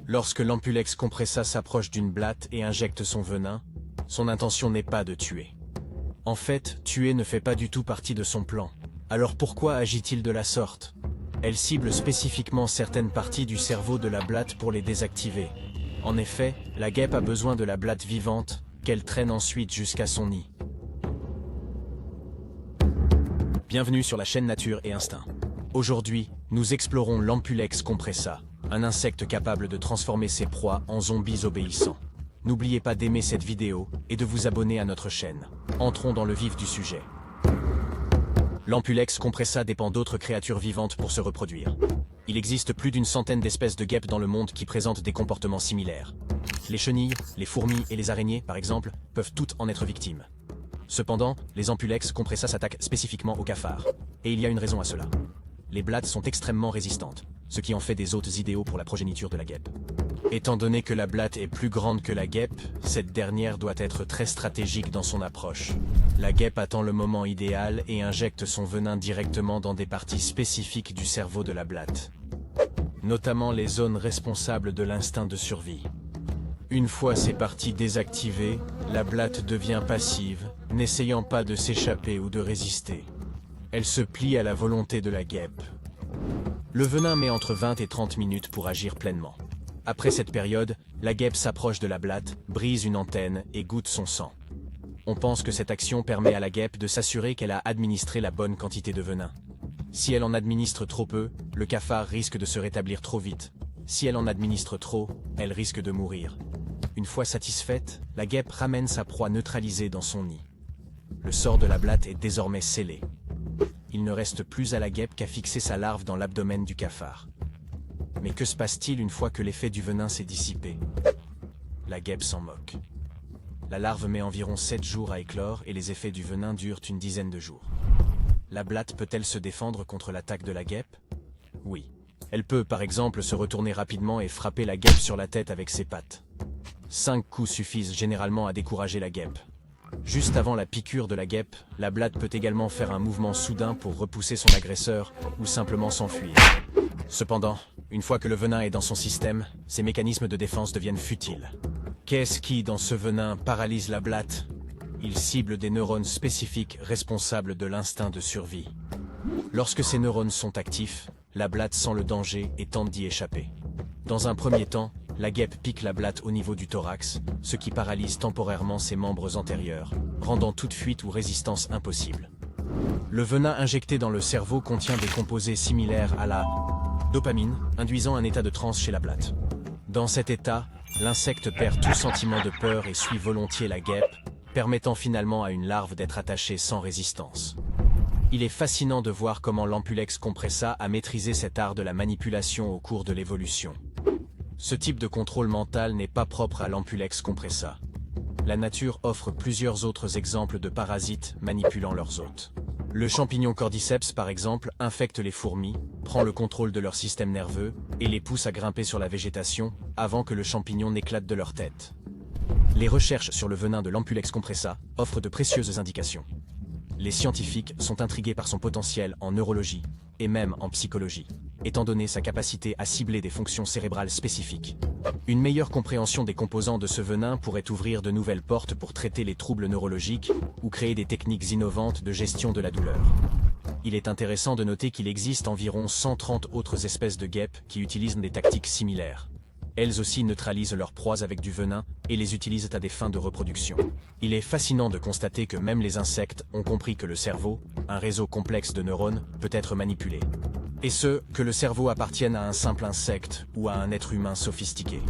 Lorsque l'Ampulex compressa s'approche d'une blatte et injecte son venin, son intention n'est pas de tuer. En fait, tuer ne fait pas du tout partie de son plan. Alors pourquoi agit-il de la sorte? Elle cible spécifiquement certaines parties du cerveau de la blatte pour les désactiver. En effet, la guêpe a besoin de la blatte vivante, qu'elle traîne ensuite jusqu'à son nid. Bienvenue sur la chaîne Nature et Instinct. Aujourd'hui, nous explorons l'Ampulex compressa, un insecte capable de transformer ses proies en zombies obéissants. N'oubliez pas d'aimer cette vidéo et de vous abonner à notre chaîne. Entrons dans le vif du sujet. L'Ampulex compressa dépend d'autres créatures vivantes pour se reproduire. Il existe plus d'une centaine d'espèces de guêpes dans le monde qui présentent des comportements similaires. Les chenilles, les fourmis et les araignées, par exemple, peuvent toutes en être victimes. Cependant, les Ampulex compressa s'attaquent spécifiquement aux cafards. Et il y a une raison à cela. Les blattes sont extrêmement résistantes, ce qui en fait des hôtes idéaux pour la progéniture de la guêpe. Étant donné que la blatte est plus grande que la guêpe, cette dernière doit être très stratégique dans son approche. La guêpe attend le moment idéal et injecte son venin directement dans des parties spécifiques du cerveau de la blatte, notamment les zones responsables de l'instinct de survie. Une fois ces parties désactivées, la blatte devient passive, n'essayant pas de s'échapper ou de résister. Elle se plie à la volonté de la guêpe. Le venin met entre 20 et 30 minutes pour agir pleinement. Après cette période, la guêpe s'approche de la blatte, brise une antenne et goûte son sang. On pense que cette action permet à la guêpe de s'assurer qu'elle a administré la bonne quantité de venin. Si elle en administre trop peu, le cafard risque de se rétablir trop vite. Si elle en administre trop, elle risque de mourir. Une fois satisfaite, la guêpe ramène sa proie neutralisée dans son nid. Le sort de la blatte est désormais scellé. Il ne reste plus à la guêpe qu'à fixer sa larve dans l'abdomen du cafard. Mais que se passe-t-il une fois que l'effet du venin s'est dissipé? La guêpe s'en moque. La larve met environ 7 jours à éclore et les effets du venin durent une dizaine de jours. La blatte peut-elle se défendre contre l'attaque de la guêpe? Oui. Elle peut par exemple se retourner rapidement et frapper la guêpe sur la tête avec ses pattes. 5 coups suffisent généralement à décourager la guêpe. Juste avant la piqûre de la guêpe, la blatte peut également faire un mouvement soudain pour repousser son agresseur ou simplement s'enfuir. Cependant, une fois que le venin est dans son système, ses mécanismes de défense deviennent futiles. Qu'est-ce qui, dans ce venin, paralyse la blatte? Il cible des neurones spécifiques responsables de l'instinct de survie. Lorsque ces neurones sont actifs, la blatte sent le danger et tente d'y échapper. Dans un premier temps, la guêpe pique la blatte au niveau du thorax, ce qui paralyse temporairement ses membres antérieurs, rendant toute fuite ou résistance impossible. Le venin injecté dans le cerveau contient des composés similaires à la dopamine, induisant un état de transe chez la blatte. Dans cet état, l'insecte perd tout sentiment de peur et suit volontiers la guêpe, permettant finalement à une larve d'être attachée sans résistance. Il est fascinant de voir comment l'Ampulex compressa a maîtrisé cet art de la manipulation au cours de l'évolution. Ce type de contrôle mental n'est pas propre à l'Ampulex compressa. La nature offre plusieurs autres exemples de parasites manipulant leurs hôtes. Le champignon cordyceps, par exemple, infecte les fourmis, prend le contrôle de leur système nerveux et les pousse à grimper sur la végétation avant que le champignon n'éclate de leur tête. Les recherches sur le venin de l'Ampulex compressa offrent de précieuses indications. Les scientifiques sont intrigués par son potentiel en neurologie et même en psychologie, étant donné sa capacité à cibler des fonctions cérébrales spécifiques. Une meilleure compréhension des composants de ce venin pourrait ouvrir de nouvelles portes pour traiter les troubles neurologiques ou créer des techniques innovantes de gestion de la douleur. Il est intéressant de noter qu'il existe environ 130 autres espèces de guêpes qui utilisent des tactiques similaires. Elles aussi neutralisent leurs proies avec du venin et les utilisent à des fins de reproduction. Il est fascinant de constater que même les insectes ont compris que le cerveau, un réseau complexe de neurones, peut être manipulé. Et ce, que le cerveau appartienne à un simple insecte ou à un être humain sophistiqué.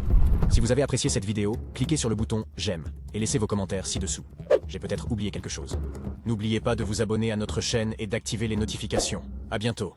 Si vous avez apprécié cette vidéo, cliquez sur le bouton « J'aime » et laissez vos commentaires ci-dessous. J'ai peut-être oublié quelque chose. N'oubliez pas de vous abonner à notre chaîne et d'activer les notifications. À bientôt.